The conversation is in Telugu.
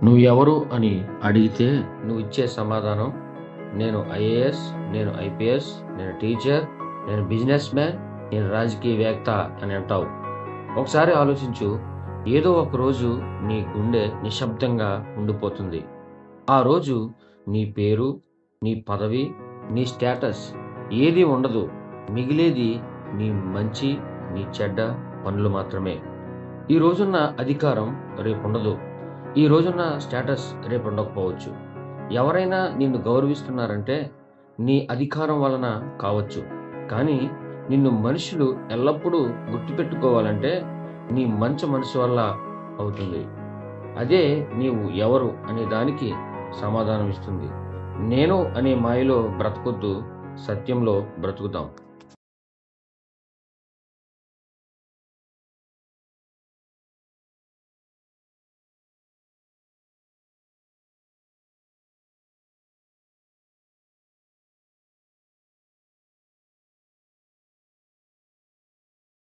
నువ్వు ఎవరు అని అడిగితే నువ్వు ఇచ్చే సమాధానం నేను ఐఏఎస్, నేను ఐపీఎస్, నేను టీచర్, నేను బిజినెస్ మ్యాన్, నేను రాజకీయవేత్త అని అంటావు. ఒకసారి ఆలోచించు, ఏదో ఒక రోజు నీ గుండె నిశ్శబ్దంగా ఉండిపోతుంది. ఆ రోజు నీ పేరు, నీ పదవి, నీ స్టేటస్ ఏదీ ఉండదు. మిగిలేది నీ మంచి, నీ చెడ్డ పనులు మాత్రమే. ఈ రోజున్న అధికారం రేపుండదు. ఈ రోజున్న స్టేటస్ రేపు ఉండకపోవచ్చు. ఎవరైనా నిన్ను గౌరవిస్తున్నారంటే నీ అధికారం వలన కావచ్చు. కానీ నిన్ను మనుషులు ఎల్లప్పుడూ గుర్తుపెట్టుకోవాలంటే నీ మంచి మనసు వల్ల అవుతుంది. అదే నీవు ఎవరు అనే దానికి సమాధానం ఇస్తుంది. నేను అనే మాయలో బ్రతకొద్దు, సత్యంలో బ్రతుకుదాం.